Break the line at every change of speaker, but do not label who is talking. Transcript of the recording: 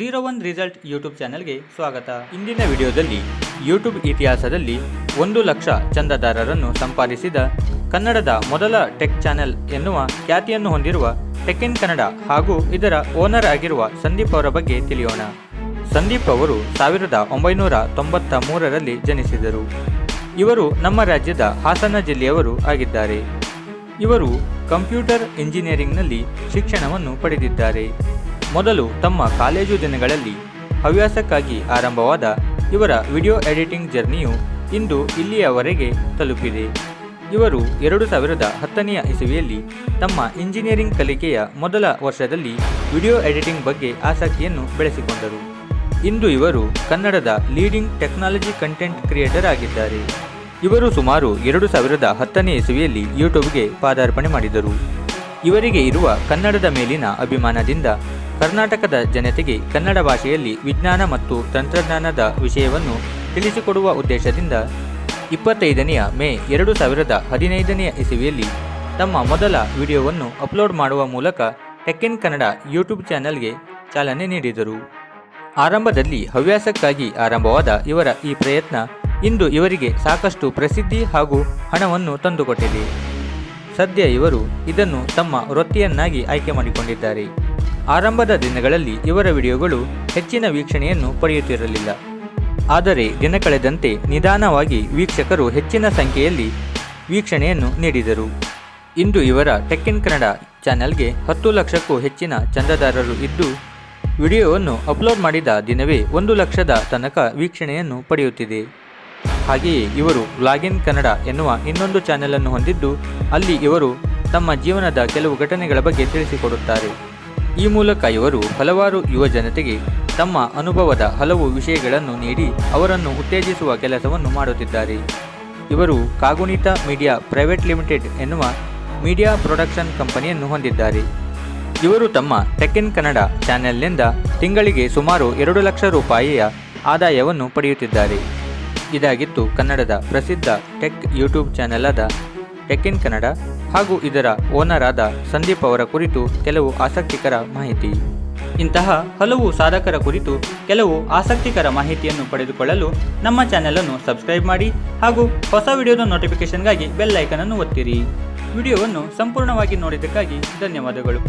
01 result YouTube ಚಾನೆಲ್ಗೆ ಸ್ವಾಗತ. ಇಂದಿನ ವಿಡಿಯೋದಲ್ಲಿ ಯೂಟ್ಯೂಬ್ ಇತಿಹಾಸದಲ್ಲಿ 1 ಲಕ್ಷ ಚಂದಾದಾರರನ್ನು ಸಂಪಾದಿಸಿದ ಕನ್ನಡದ ಮೊದಲ ಟೆಕ್ ಚಾನೆಲ್ ಎನ್ನುವ ಖ್ಯಾತಿಯನ್ನು ಹೊಂದಿರುವ ಟೆಕ್ ಇನ್ ಕನ್ನಡ ಹಾಗೂ ಇದರ ಓನರ್ ಆಗಿರುವ ಸಂದೀಪ್ ಅವರ ಬಗ್ಗೆ ತಿಳಿಯೋಣ. ಸಂದೀಪ್ ಅವರು 1993ರಲ್ಲಿ ಜನಿಸಿದರು. ಇವರು ನಮ್ಮ ರಾಜ್ಯದ ಹಾಸನ ಜಿಲ್ಲೆಯವರು ಆಗಿದ್ದಾರೆ. ಇವರು ಕಂಪ್ಯೂಟರ್ ಇಂಜಿನಿಯರಿಂಗ್ನಲ್ಲಿ ಶಿಕ್ಷಣವನ್ನು ಪಡೆದಿದ್ದಾರೆ. ಮೊದಲು ತಮ್ಮ ಕಾಲೇಜು ದಿನಗಳಲ್ಲಿ ಹವ್ಯಾಸಕ್ಕಾಗಿ ಆರಂಭವಾದ ಇವರ ವಿಡಿಯೋ ಎಡಿಟಿಂಗ್ ಜರ್ನಿಯು ಇಂದು ಇಲ್ಲಿಯವರೆಗೆ ತಲುಪಿದೆ. ಇವರು 2010ನೇ ಇಸವಿಯಲ್ಲಿ ತಮ್ಮ ಇಂಜಿನಿಯರಿಂಗ್ ಕಲಿಕೆಯ ಮೊದಲ ವರ್ಷದಲ್ಲಿ ವಿಡಿಯೋ ಎಡಿಟಿಂಗ್ ಬಗ್ಗೆ ಆಸಕ್ತಿಯನ್ನು ಬೆಳೆಸಿಕೊಂಡರು. ಇಂದು ಇವರು ಕನ್ನಡದ ಲೀಡಿಂಗ್ ಟೆಕ್ನಾಲಜಿ ಕಂಟೆಂಟ್ ಕ್ರಿಯೇಟರ್ ಆಗಿದ್ದಾರೆ. ಇವರು ಸುಮಾರು 2010ನೇ ಇಸವಿಯಲ್ಲಿ ಯೂಟ್ಯೂಬ್ಗೆ ಪಾದಾರ್ಪಣೆ ಮಾಡಿದರು. ಇವರಿಗೆ ಇರುವ ಕನ್ನಡದ ಮೇಲಿನ ಅಭಿಮಾನದಿಂದ ಕರ್ನಾಟಕದ ಜನತೆಗೆ ಕನ್ನಡ ಭಾಷೆಯಲ್ಲಿ ವಿಜ್ಞಾನ ಮತ್ತು ತಂತ್ರಜ್ಞಾನದ ವಿಷಯವನ್ನು ತಿಳಿಸಿಕೊಡುವ ಉದ್ದೇಶದಿಂದ 25ನೇ ಮೇ 2015ನೇ ಇಸವಿಯಲ್ಲಿ ತಮ್ಮ ಮೊದಲ ವಿಡಿಯೋವನ್ನು ಅಪ್ಲೋಡ್ ಮಾಡುವ ಮೂಲಕ ಟೆಕ್ ಇನ್ ಕನ್ನಡ ಯೂಟ್ಯೂಬ್ ಚಾನೆಲ್ಗೆ ಚಾಲನೆ ನೀಡಿದರು. ಆರಂಭದಲ್ಲಿ ಹವ್ಯಾಸಕ್ಕಾಗಿ ಆರಂಭವಾದ ಇವರ ಈ ಪ್ರಯತ್ನ ಇಂದು ಇವರಿಗೆ ಸಾಕಷ್ಟು ಪ್ರಸಿದ್ಧಿ ಹಾಗೂ ಹಣವನ್ನು ತಂದುಕೊಟ್ಟಿದೆ. ಸದ್ಯ ಇವರು ಇದನ್ನು ತಮ್ಮ ವೃತ್ತಿಯನ್ನಾಗಿ ಆಯ್ಕೆ ಮಾಡಿಕೊಂಡಿದ್ದಾರೆ. ಆರಂಭದ ದಿನಗಳಲ್ಲಿ ಇವರ ವಿಡಿಯೋಗಳು ಹೆಚ್ಚಿನ ವೀಕ್ಷಣೆಯನ್ನು ಪಡೆಯುತ್ತಿರಲಿಲ್ಲ. ಆದರೆ ದಿನ ಕಳೆದಂತೆ ನಿಧಾನವಾಗಿ ವೀಕ್ಷಕರು ಹೆಚ್ಚಿನ ಸಂಖ್ಯೆಯಲ್ಲಿ ವೀಕ್ಷಣೆಯನ್ನು ನೀಡಿದರು. ಇಂದು ಇವರ ಟೆಕ್ ಇನ್ ಕನ್ನಡ ಚಾನೆಲ್ಗೆ 10 ಲಕ್ಷಕ್ಕೂ ಹೆಚ್ಚಿನ ಚಂದಾದಾರರು ಇದ್ದು, ವಿಡಿಯೋವನ್ನು ಅಪ್ಲೋಡ್ ಮಾಡಿದ ದಿನವೇ 1 ಲಕ್ಷದ ತನಕ ವೀಕ್ಷಣೆಯನ್ನು ಪಡೆಯುತ್ತಿದೆ. ಹಾಗೆಯೇ ಇವರು ವ್ಲಾಗಿನ್ ಕನ್ನಡ ಎನ್ನುವ ಇನ್ನೊಂದು ಚಾನೆಲನ್ನು ಹೊಂದಿದ್ದು, ಅಲ್ಲಿ ಇವರು ತಮ್ಮ ಜೀವನದ ಕೆಲವು ಘಟನೆಗಳ ಬಗ್ಗೆ ತಿಳಿಸಿಕೊಡುತ್ತಾರೆ. ಈ ಮೂಲಕ ಇವರು ಹಲವಾರು ಯುವ ಜನತೆಗೆ ತಮ್ಮ ಅನುಭವದ ಹಲವು ವಿಷಯಗಳನ್ನು ನೀಡಿ ಅವರನ್ನು ಉತ್ತೇಜಿಸುವ ಕೆಲಸವನ್ನು ಮಾಡುತ್ತಿದ್ದಾರೆ. ಇವರು ಕಾಗುಣಿತ ಮೀಡಿಯಾ ಪ್ರೈವೇಟ್ ಲಿಮಿಟೆಡ್ ಎನ್ನುವ ಮೀಡಿಯಾ ಪ್ರೊಡಕ್ಷನ್ ಕಂಪನಿಯನ್ನು ಹೊಂದಿದ್ದಾರೆ. ಇವರು ತಮ್ಮ ಟೆಕ್ ಇನ್ ಕನ್ನಡ ಚಾನೆಲ್ನಿಂದ ತಿಂಗಳಿಗೆ ಸುಮಾರು 2 ಲಕ್ಷ ರೂಪಾಯಿಯ ಆದಾಯವನ್ನು ಪಡೆಯುತ್ತಿದ್ದಾರೆ. ಇದಾಗಿತ್ತು ಕನ್ನಡದ ಪ್ರಸಿದ್ಧ ಟೆಕ್ ಯೂಟ್ಯೂಬ್ ಚಾನೆಲ್ ಆದ ಟೆಕ್ ಇನ್ ಕನ್ನಡ ಹಾಗೂ ಇದರ ಓನರ್ ಆದ ಸಂದೀಪ್ ಅವರ ಕುರಿತು ಕೆಲವು ಆಸಕ್ತಿಕರ ಮಾಹಿತಿ. ಇಂತಹ ಹಲವು ಸಾಧಕರ ಕುರಿತು ಕೆಲವು ಆಸಕ್ತಿಕರ ಮಾಹಿತಿಯನ್ನು ಪಡೆದುಕೊಳ್ಳಲು ನಮ್ಮ ಚಾನೆಲನ್ನು ಸಬ್ಸ್ಕ್ರೈಬ್ ಮಾಡಿ ಹಾಗೂ ಹೊಸ ವಿಡಿಯೋದ ನೋಟಿಫಿಕೇಷನ್ಗಾಗಿ ಬೆಲ್ ಐಕನ್ ಅನ್ನು ಒತ್ತಿರಿ. ವಿಡಿಯೋವನ್ನು ಸಂಪೂರ್ಣವಾಗಿ ನೋಡಿದ್ದಕ್ಕಾಗಿ ಧನ್ಯವಾದಗಳು.